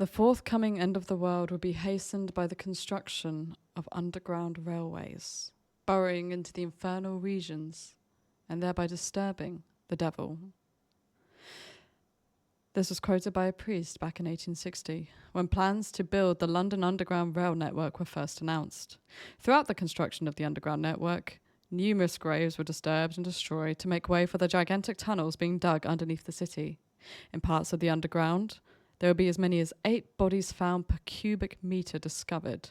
The forthcoming end of the world will be hastened by the construction of underground railways, burrowing into the infernal regions and thereby disturbing the devil. This was quoted by a priest back in 1860, when plans to build the London Underground Rail network were first announced. Throughout the construction of the Underground network, numerous graves were disturbed and destroyed to make way for the gigantic tunnels being dug underneath the city. In parts of the Underground, there will be as many as 8 bodies found per cubic metre discovered,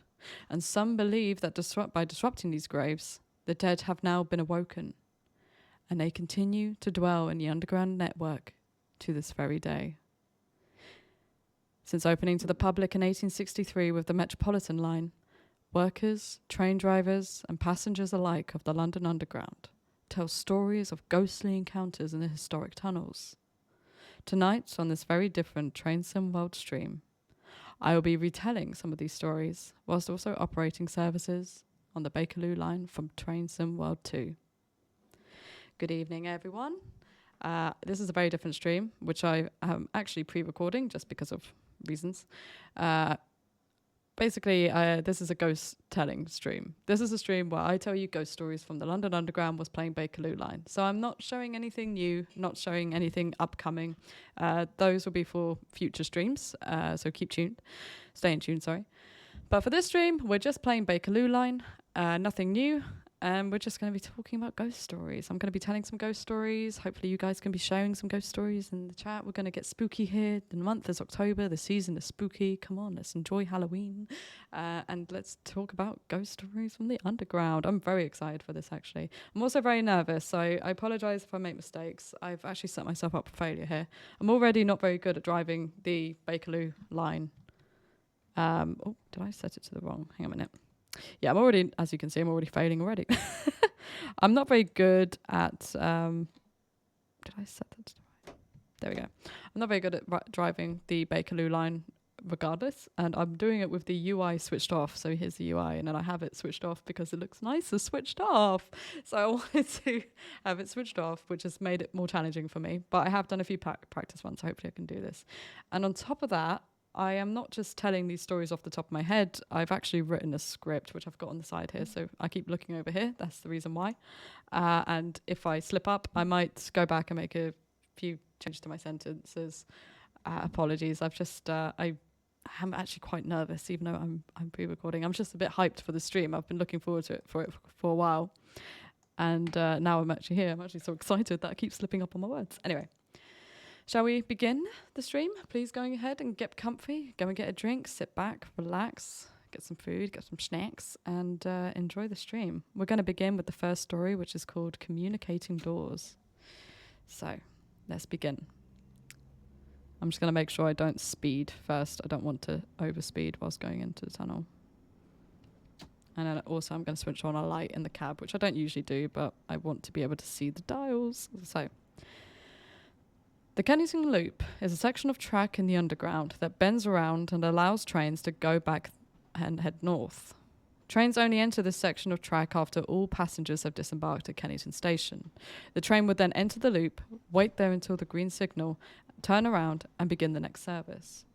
and some believe that by disrupting these graves, the dead have now been awoken, and they continue to dwell in the Underground network to this very day. Since opening to the public in 1863 with the Metropolitan line, workers, train drivers and passengers alike of the London Underground tell stories of ghostly encounters in the historic tunnels. Tonight, on this very different Train Sim World stream, I will be retelling some of these stories whilst also operating services on the Bakerloo line from Train Sim World 2. Good evening, everyone. This is a very different stream, which I am actually pre-recording just because of reasons. Basically, this is a ghost telling stream. This is a stream where I tell you ghost stories from the London Underground was playing Bakerloo line. So I'm not showing anything new, not showing anything upcoming. Those will be for future streams, so keep tuned. Stay in tune, sorry. But for this stream, we're just playing Bakerloo line, nothing new. And we're just going to be talking about ghost stories. I'm going to be telling some ghost stories. Hopefully you guys can be sharing some ghost stories in the chat. We're going to get spooky here. The month is October. The season is spooky. Come on, let's enjoy Halloween. And let's talk about ghost stories from the underground. I'm very excited for this, actually. I'm also very nervous, so I apologise if I make mistakes. I've actually set myself up for failure here. I'm already not very good at driving the Bakerloo line. Did I set it to the wrong? Hang on a minute. Yeah, I'm already, as you can see, I'm already failing already. I'm not very good at, did I set that to the right? There we go. I'm not very good at driving the Bakerloo line regardless, and I'm doing it with the UI switched off. So here's the UI, and then I have it switched off because it looks nicer switched off. So I wanted to have it switched off, which has made it more challenging for me. But I have done a few practice ones, so hopefully I can do this. And on top of that, I am not just telling these stories off the top of my head. I've actually written a script, which I've got on the side here. So I keep looking over here. That's the reason why. And if I slip up, I might go back and make a few changes to my sentences. Apologies. I've just, I am actually quite nervous, even though I'm pre-recording. I'm just a bit hyped for the stream. I've been looking forward to it for a while. And now I'm actually here. I'm actually so excited that I keep slipping up on my words. Anyway. Shall we begin the stream? Please go ahead and get comfy. Go and get a drink, sit back, relax, get some food, get some snacks, and enjoy the stream. We're going to begin with the first story, which is called Communicating Doors. So, let's begin. I'm just going to make sure I don't speed first. I don't want to overspeed whilst going into the tunnel. And then also I'm going to switch on a light in the cab, which I don't usually do, but I want to be able to see the dials. So, the Kennington Loop is a section of track in the Underground that bends around and allows trains to go back and head north. Trains only enter this section of track after all passengers have disembarked at Kennington Station. The train would then enter the loop, wait there until the green signal, turn around and begin the next service.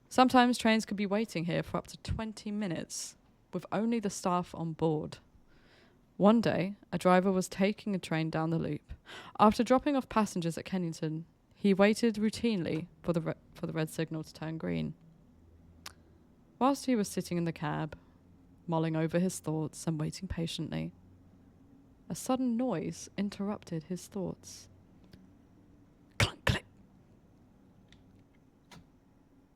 Sometimes trains could be waiting here for up to 20 minutes with only the staff on board. One day, a driver was taking a train down the loop. After dropping off passengers at Kennington, he waited routinely for the red signal to turn green. Whilst he was sitting in the cab, mulling over his thoughts and waiting patiently, a sudden noise interrupted his thoughts. Clunk, click!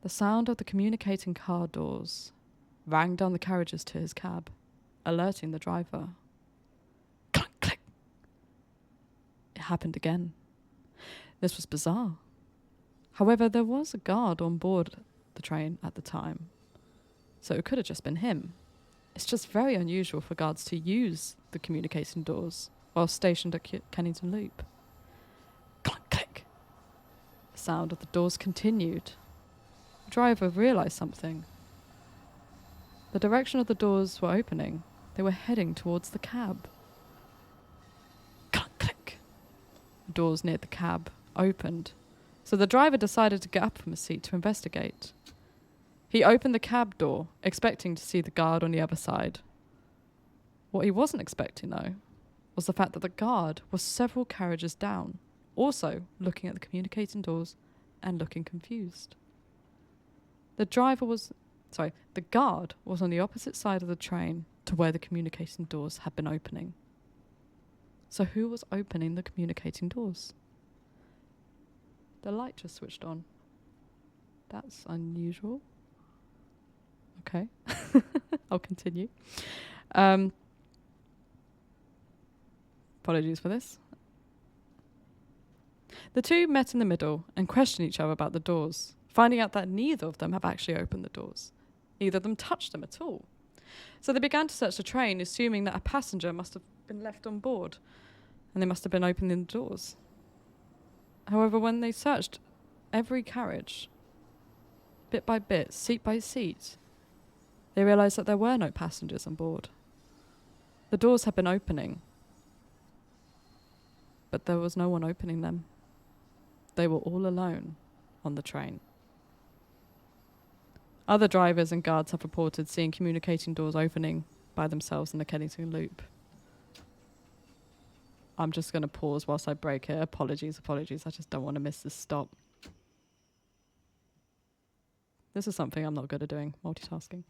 The sound of the communicating car doors rang down the carriages to his cab, alerting the driver. Clunk, click! It happened again. This was bizarre. However, there was a guard on board the train at the time, so it could have just been him. It's just very unusual for guards to use the communicating doors while stationed at Kennington Loop. Clunk, click. The sound of the doors continued. The driver realised something. The direction of the doors were opening. They were heading towards the cab. Clunk, click. The doors near the cab opened, so the driver decided to get up from his seat to investigate. He opened the cab door, expecting to see the guard on the other side. What he wasn't expecting, though, was the fact that the guard was several carriages down, also looking at the communicating doors and looking confused. The guard was on the opposite side of the train to where the communicating doors had been opening. So who was opening the communicating doors? The light just switched on. That's unusual. Okay. I'll continue. Apologies for this. The two met in the middle and questioned each other about the doors, finding out that neither of them have actually opened the doors. Neither of them touched them at all. So they began to search the train, assuming that a passenger must have been left on board, and they must have been opening the doors. However, when they searched every carriage, bit by bit, seat by seat, they realised that there were no passengers on board. The doors had been opening, but there was no one opening them. They were all alone on the train. Other drivers and guards have reported seeing communicating doors opening by themselves in the Kennington Loop. I'm just going to pause whilst I break it. Apologies. I just don't want to miss this stop. This is something I'm not good at doing, multitasking.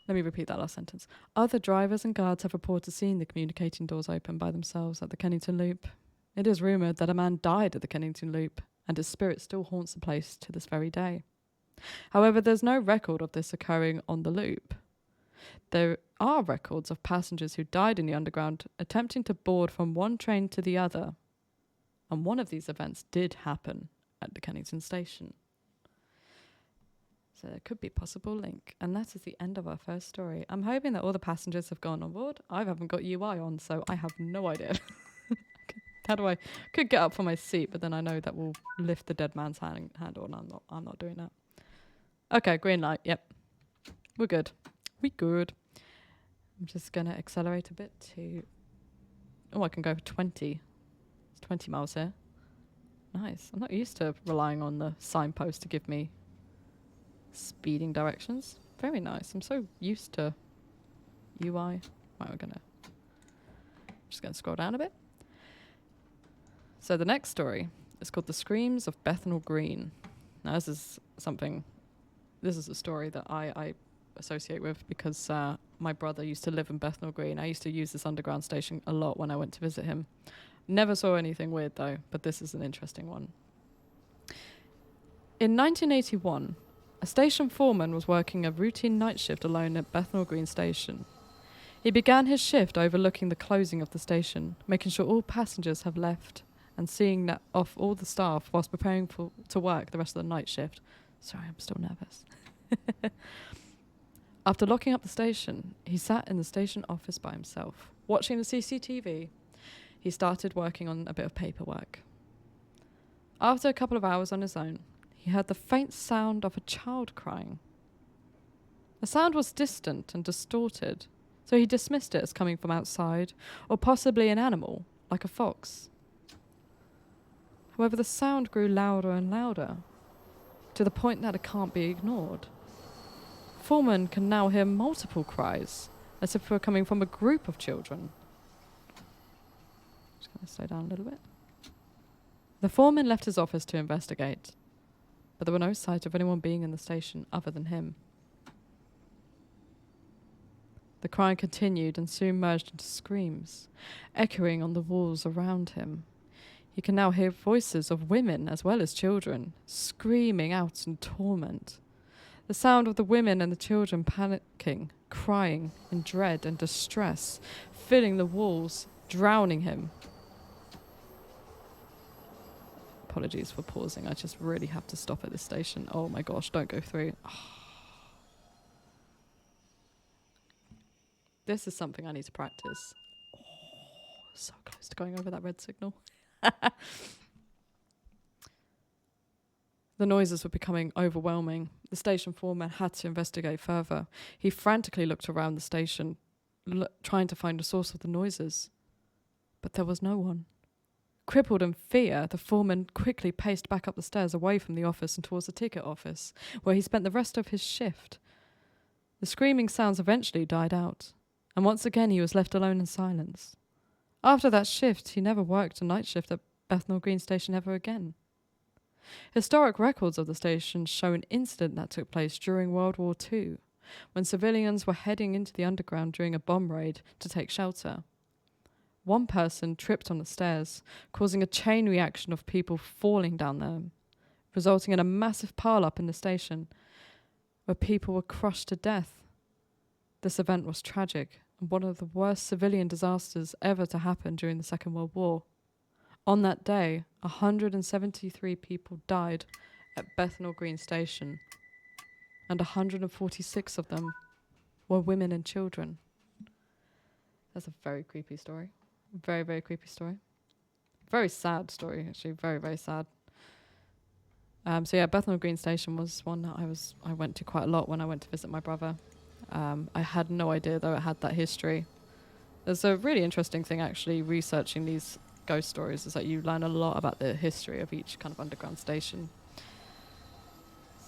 Let me repeat that last sentence. Other drivers and guards have reported seeing the communicating doors open by themselves at the Kennington Loop. It is rumoured that a man died at the Kennington Loop, and his spirit still haunts the place to this very day. However, there's no record of this occurring on the loop. There are records of passengers who died in the underground attempting to board from one train to the other, and one of these events did happen at the Kennington station. So there could be a possible link. And that is the end of our first story. I'm hoping that all the passengers have gone on board. I haven't got UI on, so I have no idea. How do I... Could get up from my seat, but then I know that will lift the dead man's handle, and I'm not doing that. Okay, green light. Yep. We're good. We good. I'm just going to accelerate a bit to... Oh, I can go for 20. It's 20 miles here. Nice. I'm not used to relying on the signpost to give me speeding directions. Very nice. I'm so used to UI. Right, just going to scroll down a bit. So the next story is called The Screams of Bethnal Green. Now this is a story that I associate with because my brother used to live in Bethnal Green. I used to use this underground station a lot when I went to visit him. Never saw anything weird though, but this is an interesting one. In 1981, a station foreman was working a routine night shift alone at Bethnal Green station. He began his shift overlooking the closing of the station, making sure all passengers have left and seeing that off all the staff whilst preparing to work the rest of the night shift. Sorry, I'm still nervous. After locking up the station, he sat in the station office by himself. Watching the CCTV, he started working on a bit of paperwork. After a couple of hours on his own, he heard the faint sound of a child crying. The sound was distant and distorted, so he dismissed it as coming from outside, or possibly an animal, like a fox. However, the sound grew louder and louder, to the point that it can't be ignored. Foreman can now hear multiple cries, as if they were coming from a group of children. Just going to slow down a little bit. The foreman left his office to investigate, but there were no signs of anyone being in the station other than him. The crying continued and soon merged into screams, echoing on the walls around him. He can now hear voices of women as well as children, screaming out in torment. The sound of the women and the children panicking, crying in dread and distress, filling the walls, drowning him. Apologies for pausing. I just really have to stop at this station. Oh my gosh, don't go through. Oh. This is something I need to practice. Oh, so close to going over that red signal. The noises were becoming overwhelming. The station foreman had to investigate further. He frantically looked around the station, trying to find the source of the noises. But there was no one. Crippled in fear, the foreman quickly paced back up the stairs away from the office and towards the ticket office, where he spent the rest of his shift. The screaming sounds eventually died out, and once again he was left alone in silence. After that shift, he never worked a night shift at Bethnal Green station ever again. Historic records of the station show an incident that took place during World War II, when civilians were heading into the underground during a bomb raid to take shelter. One person tripped on the stairs, causing a chain reaction of people falling down them, resulting in a massive pile-up in the station, where people were crushed to death. This event was tragic and one of the worst civilian disasters ever to happen during the Second World War. On that day, 173 people died at Bethnal Green Station, and 146 of them were women and children. That's a very creepy story. Very, very creepy story. Very sad story, actually. Very, very sad. So yeah, Bethnal Green Station was one that I went to quite a lot when I went to visit my brother. I had no idea, though, it had that history. There's a really interesting thing, actually, researching these ghost stories, is that you learn a lot about the history of each kind of underground station.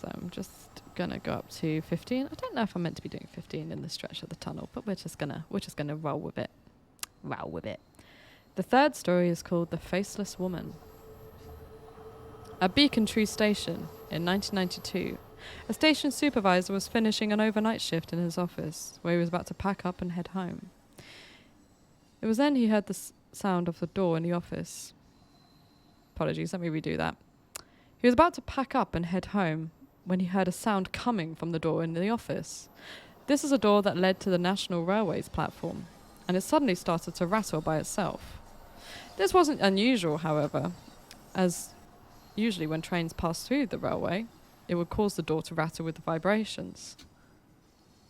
So I'm just gonna go up to 15. I don't know if I'm meant to be doing 15 in the stretch of the tunnel, but we're just gonna roll with it. Roll with it. The third story is called The Faceless Woman. At Beacon Tree Station in 1992, a station supervisor was finishing an overnight shift in his office, where he was about to pack up and head home. It was then he heard the sound of the door in the office. Apologies, let me redo that. He was about to pack up and head home when he heard a sound coming from the door in the office. This is a door that led to the National Railways platform, and it suddenly started to rattle by itself. This wasn't unusual, however, as usually when trains pass through the railway, it would cause the door to rattle with the vibrations.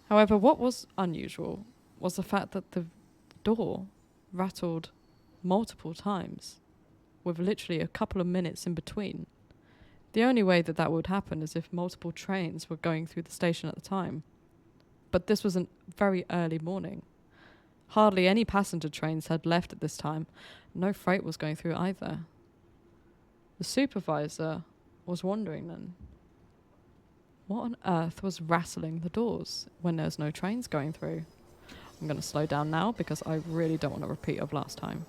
However, what was unusual was the fact that the door rattled multiple times, with literally a couple of minutes in between. The only way that would happen is if multiple trains were going through the station at the time. But this was a very early morning. Hardly any passenger trains had left at this time. No freight was going through either. The supervisor was wondering then, what on earth was rattling the doors when there's no trains going through? I'm going to slow down now because I really don't want a repeat of last time.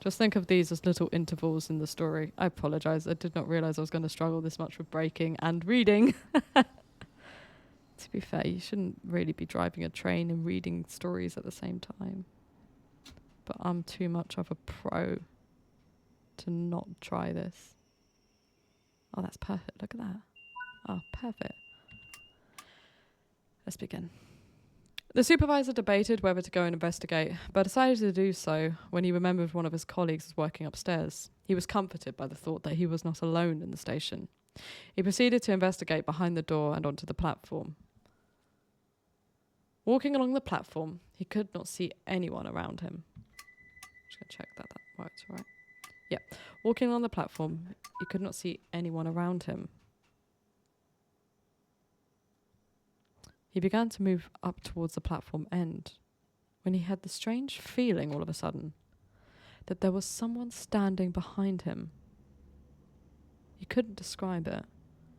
Just think of these as little intervals in the story. I apologise, I did not realise I was going to struggle this much with breaking and reading. To be fair, you shouldn't really be driving a train and reading stories at the same time. But I'm too much of a pro to not try this. Oh, that's perfect. Look at that. Oh, perfect. Let's begin. The supervisor debated whether to go and investigate, but decided to do so when he remembered one of his colleagues was working upstairs. He was comforted by the thought that he was not alone in the station. He proceeded to investigate behind the door and onto the platform. Walking along the platform, he could not see anyone around him. Just going to check that works right. Yeah. Walking along the platform, he could not see anyone around him. He began to move up towards the platform end when he had the strange feeling all of a sudden that there was someone standing behind him. He couldn't describe it.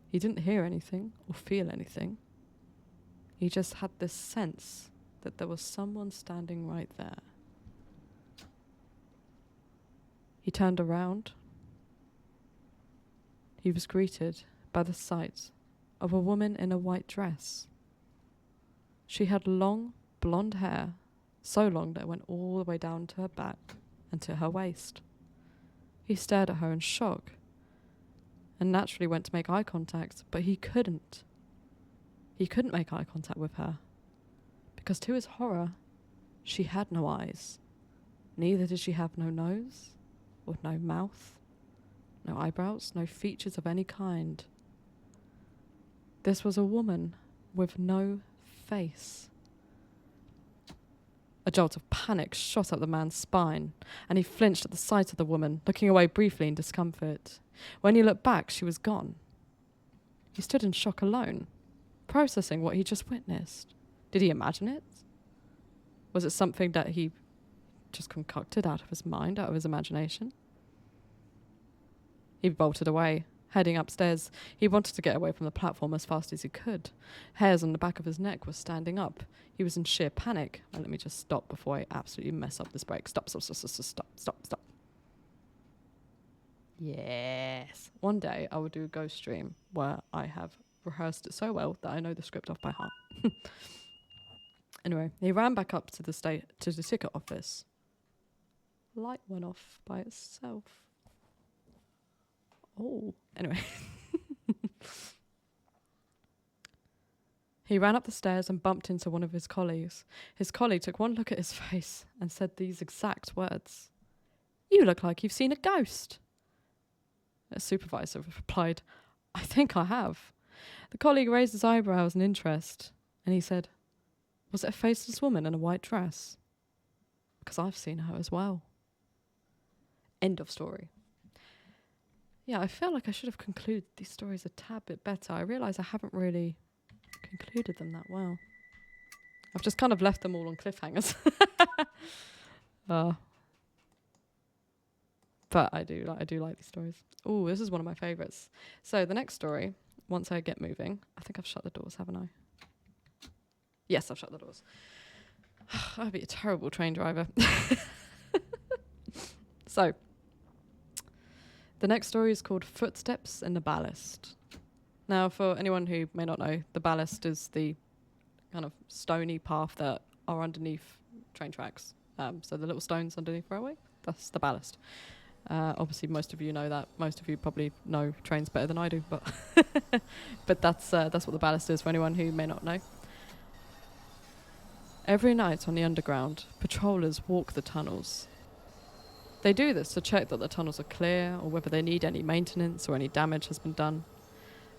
He didn't hear anything or feel anything. He just had this sense that there was someone standing right there. He turned around. He was greeted by the sight of a woman in a white dress. She had long, blonde hair, so long that it went all the way down to her back and to her waist. He stared at her in shock and naturally went to make eye contact, but he couldn't. He couldn't make eye contact with her because, to his horror, she had no eyes. Neither did she have no nose or no mouth, no eyebrows, no features of any kind. This was a woman with no face. A jolt of panic shot up the man's spine, and he flinched at the sight of the woman, looking away briefly in discomfort. When he looked back, she was gone. He stood in shock alone, processing what he just witnessed. Did he imagine it? Was it something that he just concocted out of his mind, out of his imagination. He bolted away, heading upstairs. He wanted to get away from the platform as fast as he could. Hairs on the back of his neck were standing up. He was in sheer panic. Oh, let me just stop before I absolutely mess up this break. Stop. Yes. One day I will do a ghost stream where I have rehearsed it so well that I know the script off by heart. Anyway, he ran back up to the ticket office. Light went off by itself. Oh, anyway. He ran up the stairs and bumped into one of his colleagues. His colleague took one look at his face and said these exact words. "You look like you've seen a ghost." A supervisor replied, "I think I have." The colleague raised his eyebrows in interest, and he said, "Was it a faceless woman in a white dress? Because I've seen her as well." End of story. Yeah, I feel like I should have concluded these stories a tad bit better. I realise I haven't really concluded them that well. I've just kind of left them all on cliffhangers. But I do like these stories. Oh, this is one of my favourites. So the next story, once I get moving, I think I've shut the doors, haven't I? Yes, I've shut the doors. I'd be a terrible train driver. So, the next story is called Footsteps in the Ballast. Now, for anyone who may not know, the ballast is the kind of stony path that are underneath train tracks. So the little stones underneath railway, that's the ballast. Obviously, most of you know that. Most of you probably know trains better than I do, but but that's what the ballast is for anyone who may not know. Every night on the underground, patrollers walk the tunnels. They do this to check that the tunnels are clear or whether they need any maintenance or any damage has been done.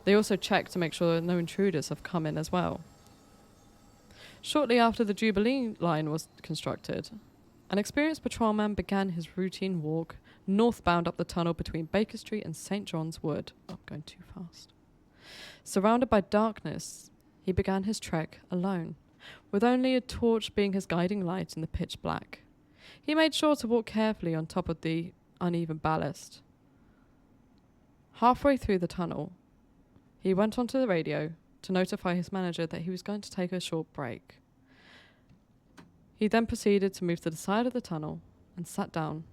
They also check to make sure that no intruders have come in as well. Shortly after the Jubilee line was constructed, an experienced patrolman began his routine walk northbound up the tunnel between Baker Street and St. John's Wood. Oh, I'm going too fast. Surrounded by darkness, he began his trek alone, with only a torch being his guiding light in the pitch black. He made sure to walk carefully on top of the uneven ballast. Halfway through the tunnel, he went onto the radio to notify his manager that he was going to take a short break. He then proceeded to move to the side of the tunnel and sat down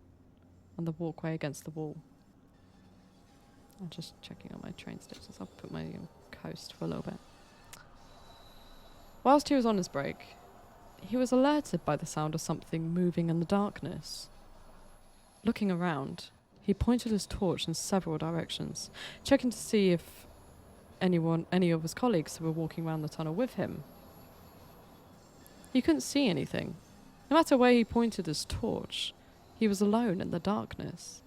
on the walkway against the wall. I'm just checking out my train stations. I'll put my coast for a little bit. Whilst he was on his break, he was alerted by the sound of something moving in the darkness. Looking around, he pointed his torch in several directions, checking to see if any of his colleagues were walking around the tunnel with him. He couldn't see anything. No matter where he pointed his torch, he was alone in the darkness.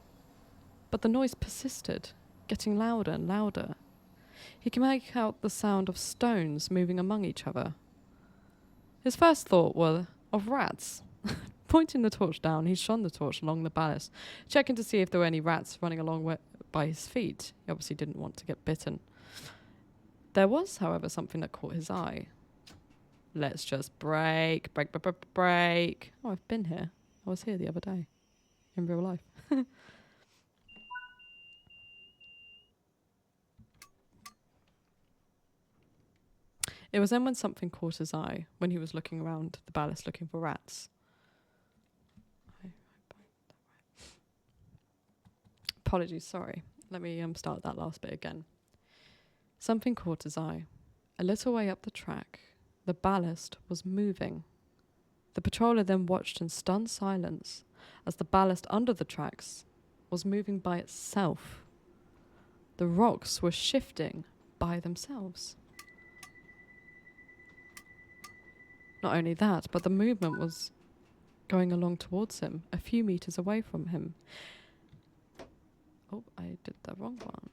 But the noise persisted, getting louder and louder. He could make out the sound of stones moving among each other. His first thought was of rats. Pointing the torch down, he shone the torch along the ballast, checking to see if there were any rats running along by his feet. He obviously didn't want to get bitten. There was, however, something that caught his eye. Let's just break. Oh, I've been here. I was here the other day, in real life. It was then when something caught his eye, when he was looking around the ballast looking for rats. Apologies, sorry. Let me start that last bit again. Something caught his eye. A little way up the track, the ballast was moving. The patroller then watched in stunned silence as the ballast under the tracks was moving by itself. The rocks were shifting by themselves. Not only that, but the movement was going along towards him, a few meters away from him. Oh, I did the wrong one.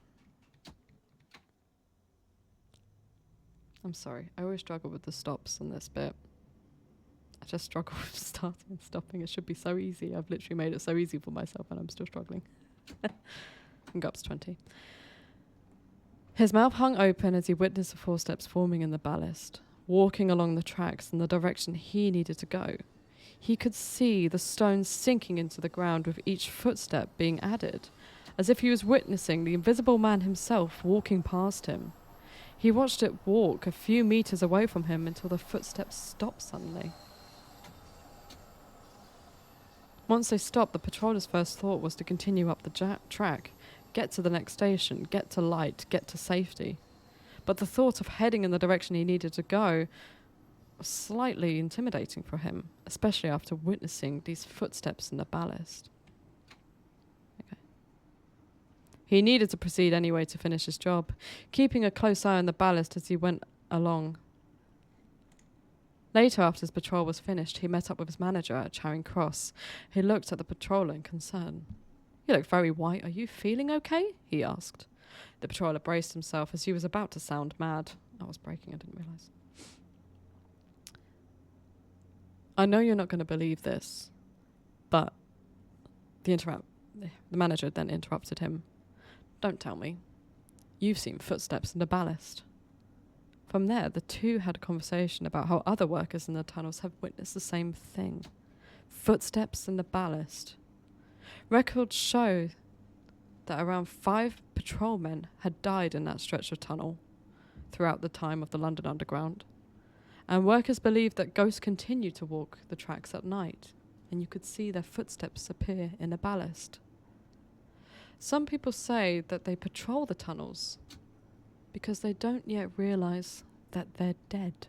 I'm sorry. I always struggle with the stops on this bit. I just struggle with starting and stopping. It should be so easy. I've literally made it so easy for myself and I'm still struggling. I can go up to 20. His mouth hung open as he witnessed the footsteps forming in the ballast, walking along the tracks in the direction he needed to go. He could see the stones sinking into the ground with each footstep being added, as if he was witnessing the invisible man himself walking past him. He watched it walk a few meters away from him until the footsteps stopped suddenly. Once they stopped, the patroller's first thought was to continue up the track, get to the next station, get to light, get to safety. But the thought of heading in the direction he needed to go was slightly intimidating for him, especially after witnessing these footsteps in the ballast. Okay. He needed to proceed anyway to finish his job, keeping a close eye on the ballast as he went along. Later, after his patrol was finished, he met up with his manager at Charing Cross. He looked at the patroller in concern. "You look very white. Are you feeling okay?" he asked. The patroller braced himself as he was about to sound mad. I was braking, I didn't realise. "I know you're not going to believe this, but..." The manager then interrupted him. "Don't tell me. You've seen footsteps in the ballast." From there, the two had a conversation about how other workers in the tunnels have witnessed the same thing. Footsteps in the ballast. Records show that around 5 patrolmen had died in that stretch of tunnel throughout the time of the London Underground. And workers believe that ghosts continue to walk the tracks at night, and you could see their footsteps appear in the ballast. Some people say that they patrol the tunnels because they don't yet realise that they're dead.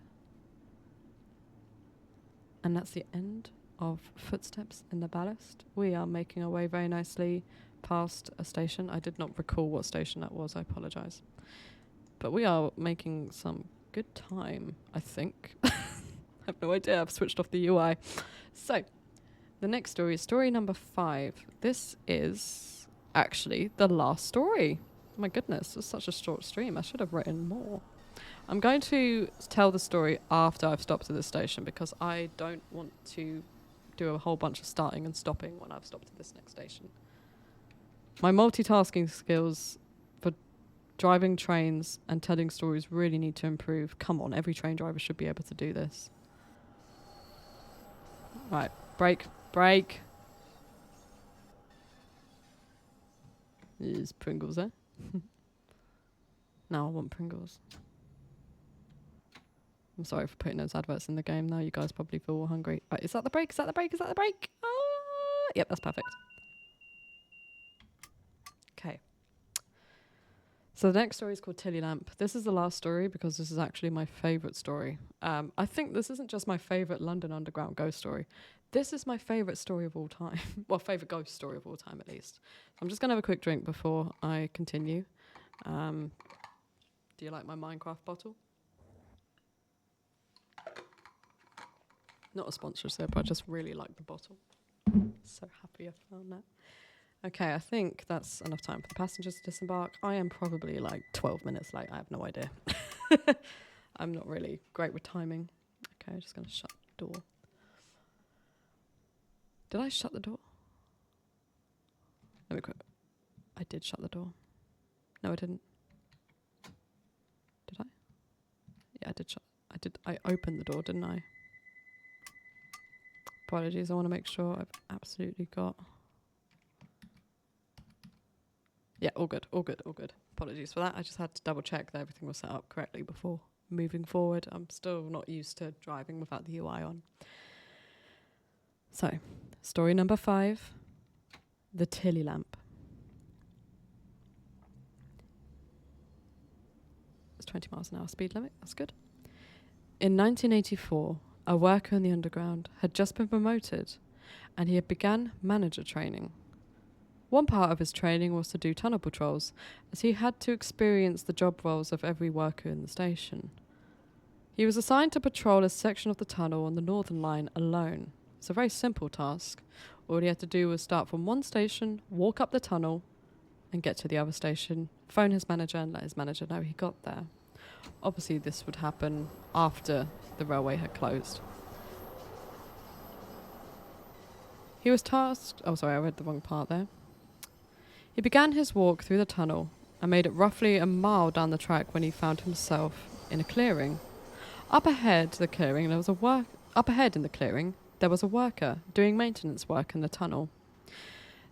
And that's the end of Footsteps in the Ballast. We are making our way very nicely past a station. I did not recall what station that was, I apologise. But we are making some good time, I think. I have no idea, I've switched off the UI. So, the next story is story number 5. This is actually the last story. My goodness, it's such a short stream. I should have written more. I'm going to tell the story after I've stopped at this station because I don't want to do a whole bunch of starting and stopping when I've stopped at this next station. My multitasking skills for driving trains and telling stories really need to improve. Come on, every train driver should be able to do this. Right, brake. There's Pringles there. Now I want Pringles. I'm sorry for putting those adverts in the game. Now you guys probably feel all hungry. Right, is that the brake? Is that the brake? Is that the brake? Yep, that's perfect. Okay. So the next story is called Tilly Lamp. This is the last story because this is actually my favourite story. I think this isn't just my favourite London Underground ghost story. This is my favourite story of all time. Well, favourite ghost story of all time, at least. I'm just going to have a quick drink before I continue. Do you like my Minecraft bottle? Not a sponsorship, but I just really like the bottle. So happy I found that. Okay, I think that's enough time for the passengers to disembark. I am probably like 12 minutes late. I have no idea. I'm not really great with timing. Okay, I'm just going to shut the door. Did I shut the door? Let me quick. I did shut the door. No, I didn't. Did I? Yeah, I did shut. I opened the door, didn't I? Apologies, I want to make sure I've absolutely got... Yeah, all good. Apologies for that. I just had to double check that everything was set up correctly before moving forward. I'm still not used to driving without the UI on. So, story number 5, the Tilly Lamp. It's 20 miles an hour speed limit, that's good. In 1984, a worker in the underground had just been promoted and he had begun manager training. One part of his training was to do tunnel patrols, as he had to experience the job roles of every worker in the station. He was assigned to patrol a section of the tunnel on the Northern Line alone. It's a very simple task. All he had to do was start from one station, walk up the tunnel, and get to the other station, phone his manager and let his manager know he got there. Obviously, this would happen after the railway had closed. He was tasked... Oh, sorry, I read the wrong part there. He began his walk through the tunnel and made it roughly a mile down the track when he found himself in a clearing. Up ahead in the clearing, there was a worker doing maintenance work in the tunnel.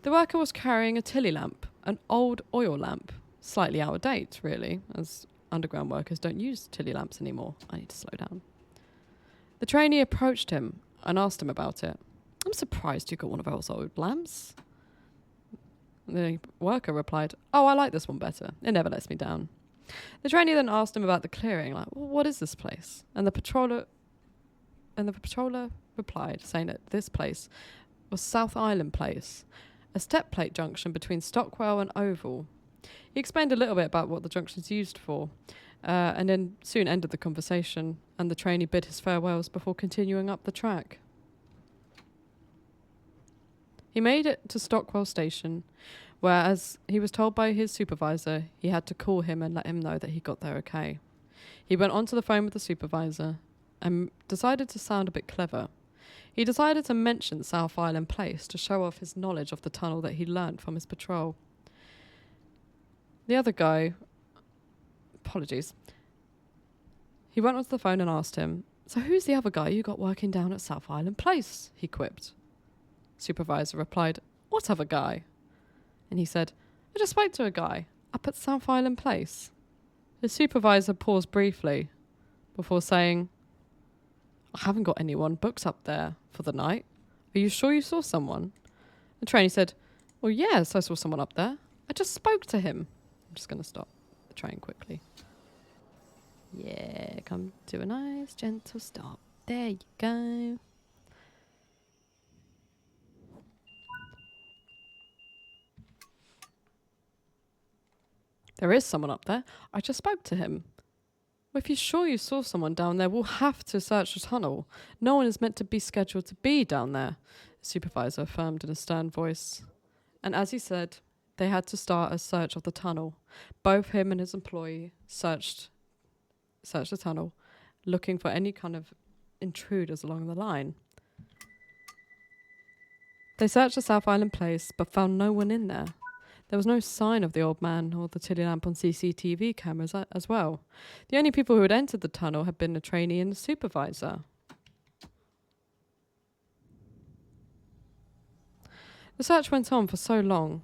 The worker was carrying a tilly lamp, an old oil lamp, slightly out of date, really, as underground workers don't use tilly lamps anymore. I need to slow down. The trainee approached him and asked him about it. I'm surprised you got one of those old lamps. The worker replied, oh, I like this one better. It never lets me down. The trainee then asked him about the clearing, like, well, what is this place? And the patroller replied, saying that this place was South Island Place, a step plate junction between Stockwell and Oval. He explained a little bit about what the junction's used for, and then soon ended the conversation, and the trainee bid his farewells before continuing up the track. He made it to Stockwell Station, where, as he was told by his supervisor, he had to call him and let him know that he got there okay. He went onto the phone with the supervisor and decided to sound a bit clever. He decided to mention South Island Place to show off his knowledge of the tunnel that he learnt from his patrol. The other guy, apologies, he went onto the phone and asked him, so who's the other guy you got working down at South Island Place? He quipped. Supervisor replied, what other guy? And he said, I just spoke to a guy up at South Island Place. The supervisor paused briefly before saying, I haven't got anyone booked up there for the night. Are you sure you saw someone? The trainee said, well, yes, I saw someone up there. I just spoke to him. I'm just going to stop the train quickly. Yeah, come to a nice gentle stop. There you go. There is someone up there. I just spoke to him. Well, if you're sure you saw someone down there, we'll have to search the tunnel. No one is meant to be scheduled to be down there, the supervisor affirmed in a stern voice. And as he said, they had to start a search of the tunnel. Both him and his employee searched the tunnel, looking for any kind of intruders along the line. They searched the South Island Place, but found no one in there. There was no sign of the old man or the tilly lamp on CCTV cameras as well. The only people who had entered the tunnel had been the trainee and the supervisor. The search went on for so long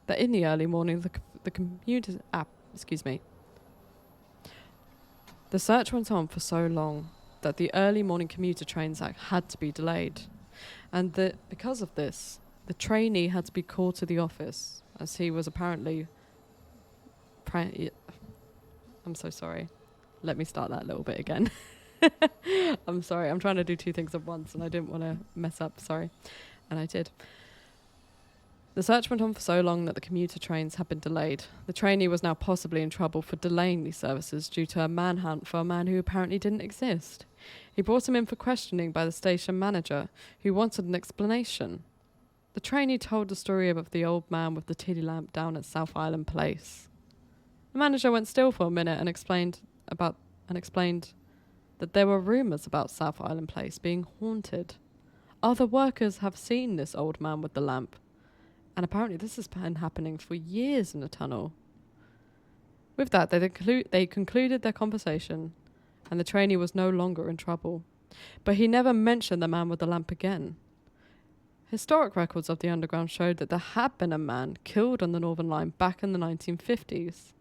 that in the early morning The search went on for so long that the early morning commuter trains had to be delayed. And because of this, the trainee had to be called to the office, as he was apparently... I'm so sorry. Let me start that a little bit again. I'm sorry. I'm trying to do two things at once, and I didn't want to mess up. Sorry. And I did. The search went on for so long that the commuter trains had been delayed. The trainee was now possibly in trouble for delaying these services due to a manhunt for a man who apparently didn't exist. He brought him in for questioning by the station manager, who wanted an explanation. The trainee told the story of the old man with the tilly lamp down at South Island Place. The manager went still for a minute and explained that there were rumours about South Island Place being haunted. Other workers have seen this old man with the lamp, and apparently this has been happening for years in the tunnel. With that, they concluded their conversation, and the trainee was no longer in trouble. But he never mentioned the man with the lamp again. Historic records of the Underground showed that there had been a man killed on the Northern Line back in the 1950s.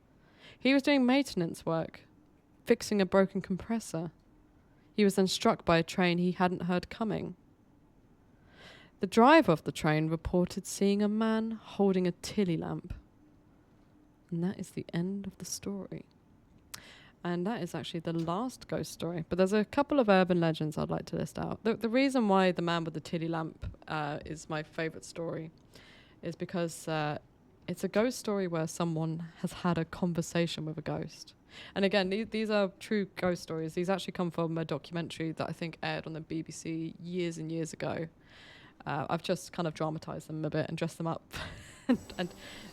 He was doing maintenance work, fixing a broken compressor. He was then struck by a train he hadn't heard coming. The driver of the train reported seeing a man holding a tilly lamp. And that is the end of the story. And that is actually the last ghost story. But there's a couple of urban legends I'd like to list out. The reason why the man with the tilly lamp is my favourite story is because it's a ghost story where someone has had a conversation with a ghost. And again, these are true ghost stories. These actually come from a documentary that I think aired on the BBC years and years ago. I've just kind of dramatised them a bit and dressed them up and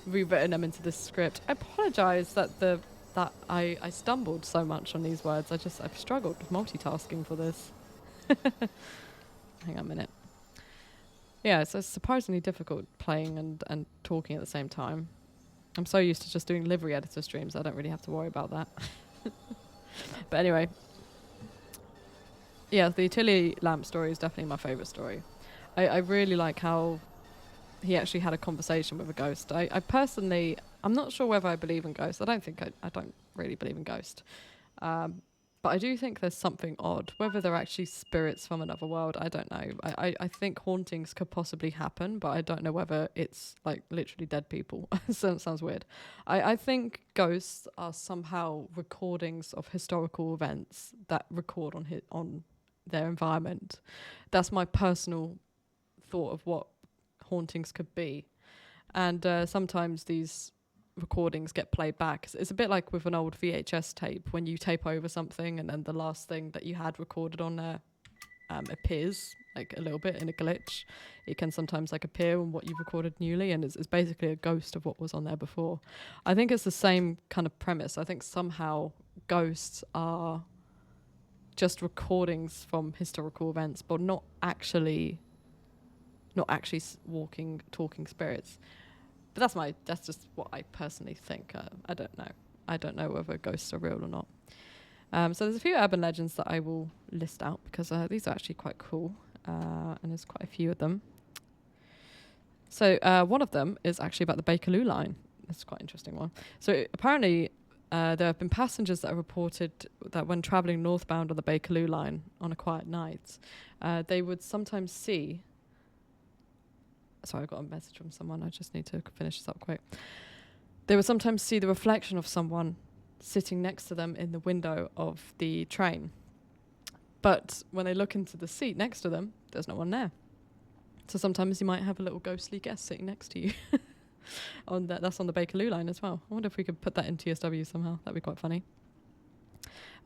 rewritten them into this script. I apologise that I stumbled so much on these words. I've struggled with multitasking for this. Hang on a minute. Yeah, it's surprisingly difficult playing and talking at the same time. I'm so used to just doing livery editor streams, I don't really have to worry about that. But anyway. Yeah, the utility lamp story is definitely my favourite story. I really like how he actually had a conversation with a ghost. I personally, I'm not sure whether I believe in ghosts. I don't really believe in ghosts. But I do think there's something odd. Whether they're actually spirits from another world, I don't know. I think hauntings could possibly happen, but I don't know whether it's like literally dead people. Sounds weird. I think ghosts are somehow recordings of historical events that record on their environment. That's my personal thought of what hauntings could be. And sometimes these recordings get played back. It's a bit like with an old VHS tape when you tape over something and then the last thing that you had recorded on there appears like a little bit in a glitch. It can sometimes like appear on what you've recorded newly, and it's basically a ghost of what was on there before. I think it's the same kind of premise. I think somehow ghosts are just recordings from historical events, but not actually walking, talking spirits. But that's just what I personally think. I don't know whether ghosts are real or not. So there's a few urban legends that I will list out because these are actually quite cool, and there's quite a few of them. So one of them is actually about the Bakerloo line. It's quite an interesting one. So apparently there have been passengers that have reported that when travelling northbound on the Bakerloo line on a quiet night, they would sometimes see... Sorry, I got a message from someone. I just need to finish this up quick. They would sometimes see the reflection of someone sitting next to them in the window of the train. But when they look into the seat next to them, there's no one there. So sometimes you might have a little ghostly guest sitting next to you. That's on the Bakerloo line as well. I wonder if we could put that in TSW somehow. That'd be quite funny.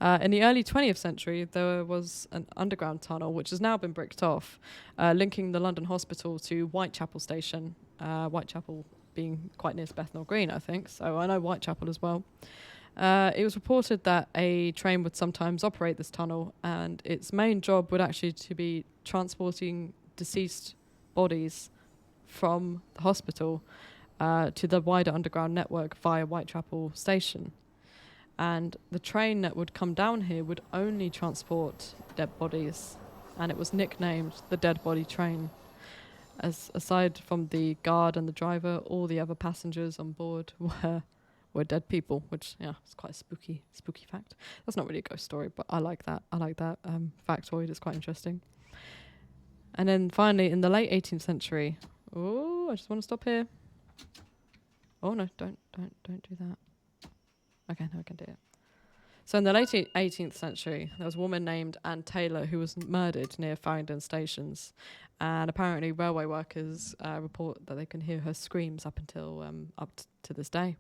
In the early 20th century, there was an underground tunnel, which has now been bricked off, linking the London Hospital to Whitechapel Station, Whitechapel being quite near Bethnal Green, I think, so I know Whitechapel as well. It was reported that a train would sometimes operate this tunnel, and its main job would actually to be transporting deceased bodies from the hospital to the wider underground network via Whitechapel Station. And the train that would come down here would only transport dead bodies, and it was nicknamed the Dead Body Train. As aside from the guard and the driver, all the other passengers on board were dead people, which is quite a spooky fact. That's not really a ghost story, but I like that. Factoid is quite interesting. And then finally, in the late 18th century, I just want to stop here. Oh no, don't do that. Okay, now I can do it. So in the late 18th century, there was a woman named Anne Taylor who was murdered near Farringdon stations. And apparently railway workers report that they can hear her screams up to this day.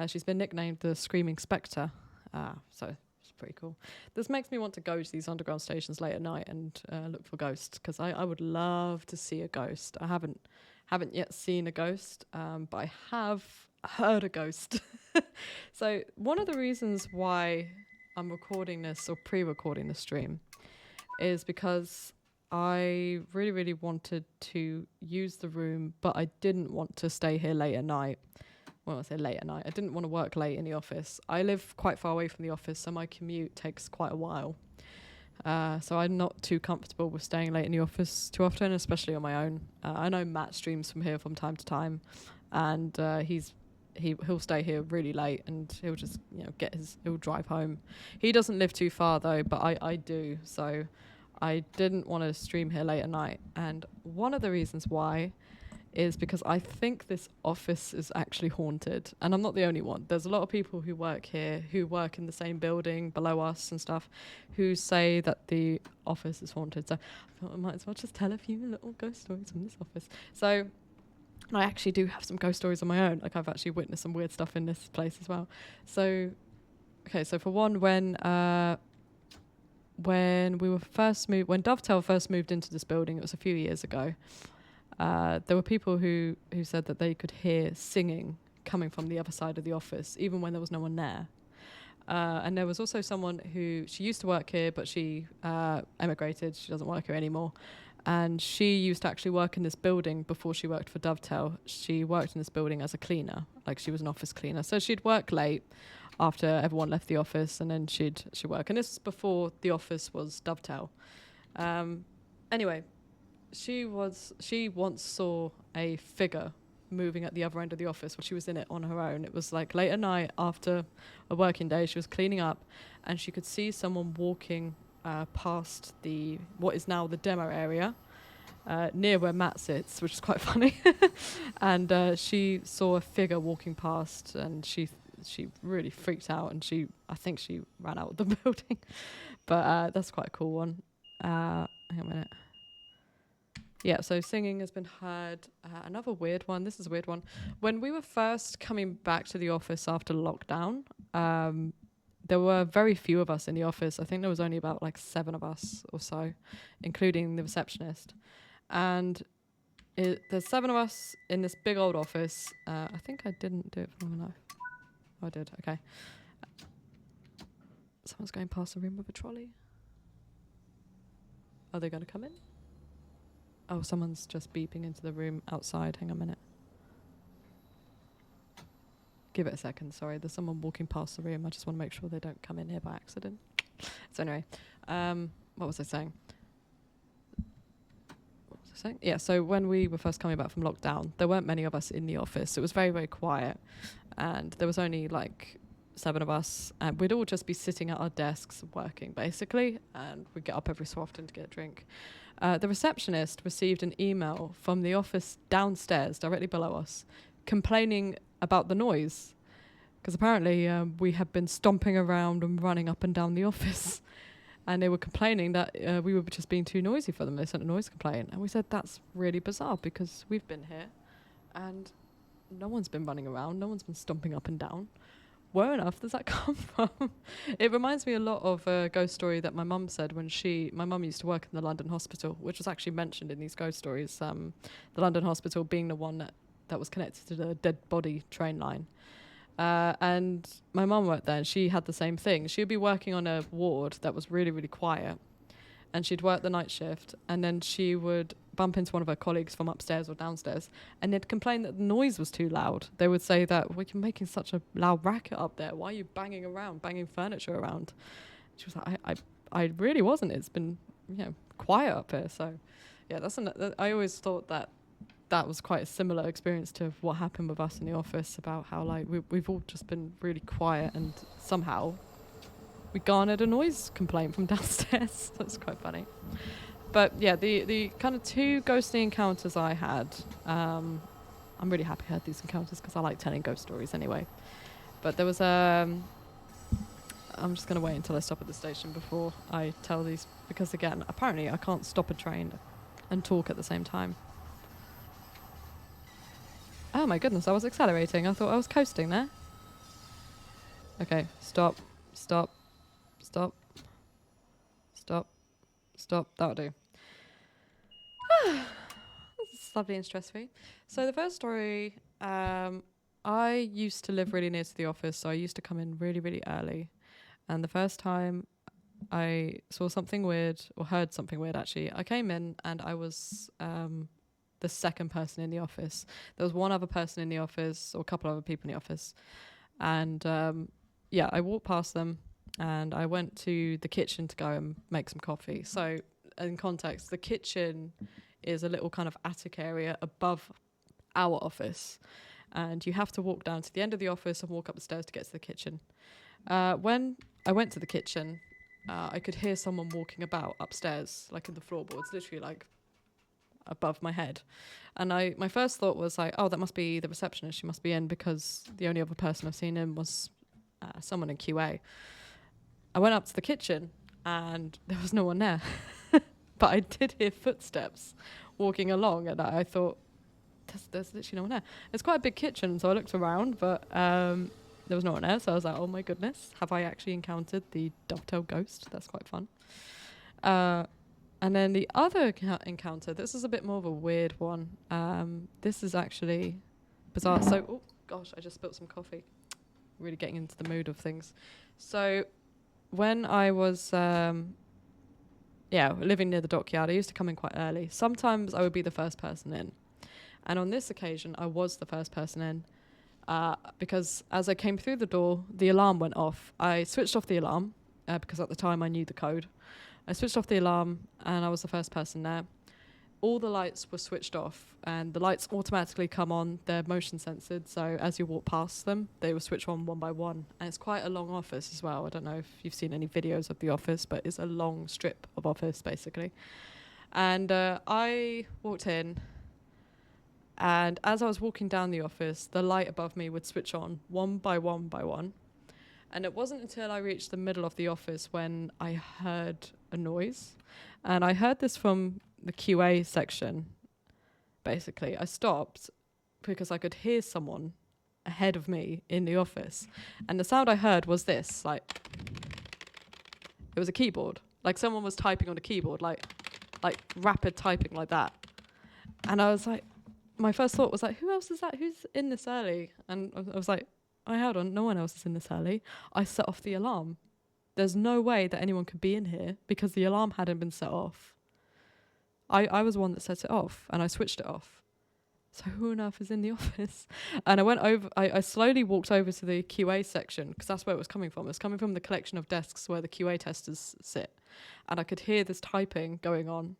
She's been nicknamed the Screaming Spectre. So it's pretty cool. This makes me want to go to these underground stations late at night and look for ghosts, because I would love to see a ghost. I haven't yet seen a ghost, but I have heard a ghost. So one of the reasons why I'm recording this or pre-recording the stream is because I really, really wanted to use the room, but I didn't want to stay here late at night. Well, I say late at night. I didn't want to work late in the office. I live quite far away from the office, so my commute takes quite a while. So I'm not too comfortable with staying late in the office too often, especially on my own. I know Matt streams from here from time to time, and he'll stay here really late, and he'll just he'll drive home. He doesn't live too far though, but I do. So I didn't want to stream here late at night, and one of the reasons why is because I think this office is actually haunted, and I'm not the only one. There's a lot of people who work here, who work in the same building below us and stuff, who say that the office is haunted. So I thought I might as well just tell a few little ghost stories from this office. So I actually do have some ghost stories of my own. Like, I've actually witnessed some weird stuff in this place as well. So, okay, so for one, when Dovetail first moved into this building, it was a few years ago. There were people who said that they could hear singing coming from the other side of the office, even when there was no one there. And there was also someone she used to work here, but she emigrated. She doesn't work here anymore. And she used to actually work in this building before she worked for Dovetail. She worked in this building as a cleaner, like she was an office cleaner. So she'd work late. after everyone left the office, and then she'd work. And this was before the office was Dovetail. Anyway, she once saw a figure moving at the other end of the office when she was in it on her own. It was like late at night after a working day. She was cleaning up, and she could see someone walking past what is now the demo area, near where Matt sits, which is quite funny. And she saw a figure walking past, and she really freaked out, and I think she ran out of the building. But that's quite a cool one. Hang on a minute. Yeah, so singing has been heard. Another weird one. This is a weird one. When we were first coming back to the office after lockdown, there were very few of us in the office. I think there was only about like 7 of us or so, including the receptionist. And there's 7 of us in this big old office. I think I didn't do it for long enough. Oh, I did. Okay. Someone's going past the room with a trolley. Are they going to come in? Oh, someone's just beeping into the room outside. Hang on a minute. Give it a second. Sorry, there's someone walking past the room. I just want to make sure they don't come in here by accident. So anyway, what was I saying? Yeah, so when we were first coming back from lockdown, there weren't many of us in the office. It was very, very quiet. And there was only like 7 of us. And we'd all just be sitting at our desks working, basically. And we'd get up every so often to get a drink. The receptionist received an email from the office downstairs, directly below us, complaining about the noise. Because apparently we had been stomping around and running up and down the office. And they were complaining that we were just being too noisy for them. They sent a noise complaint. And we said, that's really bizarre because we've been here and no one's been running around. No one's been stomping up and down. Where on earth does that come from? It reminds me a lot of a ghost story that my mum said when my mum used to work in the London hospital, which was actually mentioned in these ghost stories. The London hospital being the one that was connected to the dead body train line. And my mum worked there, and she had the same thing. She would be working on a ward that was really, really quiet, and she'd work the night shift, and then she would bump into one of her colleagues from upstairs or downstairs, and they'd complain that the noise was too loud. They would say that, well, you're making such a loud racket up there. Why are you banging furniture around? She was like, I really wasn't. It's been, quiet up here. So, yeah, I always thought that was quite a similar experience to what happened with us in the office, about how like we've all just been really quiet, and somehow we garnered a noise complaint from downstairs. That's quite funny. But yeah, the kind of 2 ghostly encounters I had, I'm really happy I had these encounters because I like telling ghost stories anyway. But there was I'm just going to wait until I stop at the station before I tell these, because again, apparently I can't stop a train and talk at the same time. Oh my goodness, I was accelerating. I thought I was coasting there. Okay, stop. That'll do. This is lovely and stress-free. So the first story, I used to live really near to the office, so I used to come in really, really early. And the first time I saw something weird, or heard something weird actually, I came in and I was the second person in the office. There was one other person in the office, or a couple other people in the office. And I walked past them and I went to the kitchen to go and make some coffee. So in context, the kitchen is a little kind of attic area above our office. And you have to walk down to the end of the office and walk up the stairs to get to the kitchen. When I went to the kitchen, I could hear someone walking about upstairs, like in the floorboards, literally like above my head. And my first thought was like, oh, that must be the receptionist. She must be in, because the only other person I've seen in was someone in QA. I went up to the kitchen and there was no one there. But I did hear footsteps walking along, and I thought, there's literally no one there. It's quite a big kitchen, so I looked around, but there was no one there. So I was like, oh my goodness, have I actually encountered the dovetail ghost? That's quite fun. And then the other encounter, this is a bit more of a weird one. This is actually bizarre. So, oh gosh, I just spilled some coffee. Really getting into the mood of things. So when I was living near the dockyard, I used to come in quite early. Sometimes I would be the first person in. And on this occasion, I was the first person in. because as I came through the door, the alarm went off. I switched off the alarm because at the time I knew the code. I switched off the alarm and I was the first person there. All the lights were switched off and the lights automatically come on. They're motion censored, so as you walk past them, they will switch on one by one. And it's quite a long office as well. I don't know if you've seen any videos of the office, but it's a long strip of office basically. And I walked in, and as I was walking down the office, the light above me would switch on one by one by one. And it wasn't until I reached the middle of the office when I heard a noise. And I heard this from the QA section. Basically, I stopped because I could hear someone ahead of me in the office. And the sound I heard was this, like, it was a keyboard. Like someone was typing on a keyboard, like rapid typing like that. And I was like, my first thought was like, who else is that? Who's in this early? And I was like, hold on, no one else is in this early. I set off the alarm. There's no way that anyone could be in here because the alarm hadn't been set off. I was the one that set it off and I switched it off. So who on earth is in the office? And I went over, I slowly walked over to the QA section because that's where it was coming from. It was coming from the collection of desks where the QA testers sit. And I could hear this typing going on.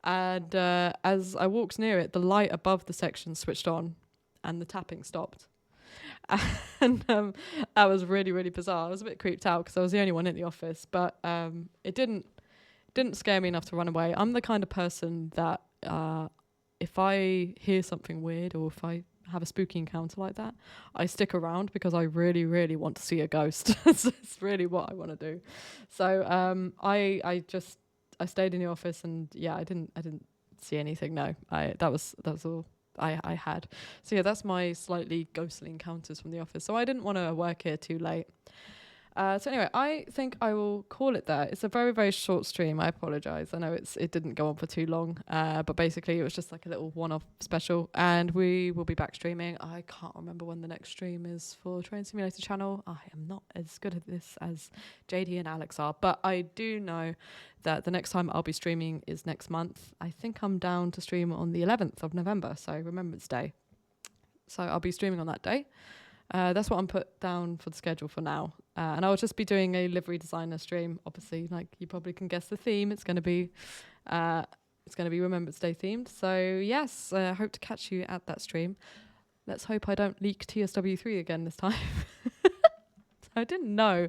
And as I walked near it, the light above the section switched on and the tapping stopped. And that was really, really bizarre. I was a bit creeped out because I was the only one in the office, but it didn't scare me enough to run away. I'm the kind of person that if I hear something weird or if I have a spooky encounter like that, I stick around because I really, really want to see a ghost. It's really what I want to do. So I stayed in the office and yeah, I didn't see anything. No, that was all I had. So yeah, that's my slightly ghostly encounters from the office. So I didn't want to work here too late. So anyway, I think I will call it there. It's a very, very short stream. I apologise. I know it didn't go on for too long, but basically it was just like a little one-off special, and we will be back streaming. I can't remember when the next stream is for Train Simulator channel. I am not as good at this as JD and Alex are, but I do know that the next time I'll be streaming is next month. I think I'm down to stream on the 11th of November, so Remembrance Day. So I'll be streaming on that day. That's what I'm put down for the schedule for now. And I'll just be doing a livery designer stream. Obviously, like you probably can guess the theme. It's going to be Remembrance Day themed. So yes, I hope to catch you at that stream. Let's hope I don't leak TSW3 again this time. I didn't know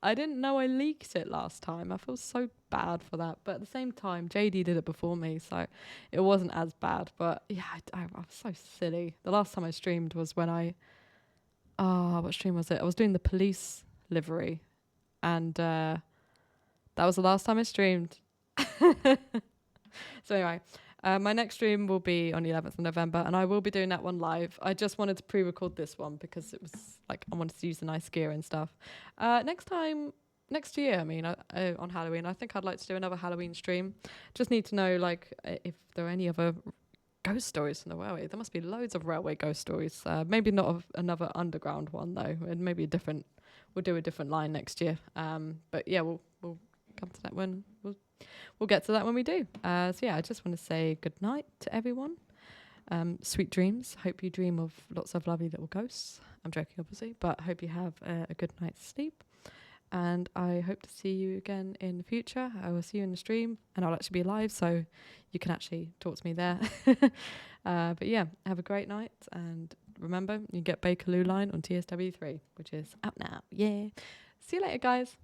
I leaked it last time. I feel so bad for that. But at the same time, JD did it before me, so it wasn't as bad. But yeah, I was so silly. The last time I streamed was when what stream was it? I was doing the police livery, and that was the last time I streamed. So anyway, my next stream will be on the 11th of November, and I will be doing that one live. I just wanted to pre-record this one because it was like I wanted to use the nice gear and stuff. Next year, I mean, on Halloween, I think I'd like to do another Halloween stream. Just need to know like if there are any other ghost stories from the railway. There must be loads of railway ghost stories. Maybe not of another underground one though, and maybe we'll do a different line next year. But yeah, we'll come to that when we'll get to that when we do. So yeah, I just want to say good night to everyone. Sweet dreams. Hope you dream of lots of lovely little ghosts. I'm joking, obviously, but hope you have a good night's sleep. And I hope to see you again in the future. I will see you in the stream, and I'll actually be live, so you can actually talk to me there. But yeah, have a great night, and remember, you get Bakerloo line on TSW3, which is out now. Yeah. See you later, guys.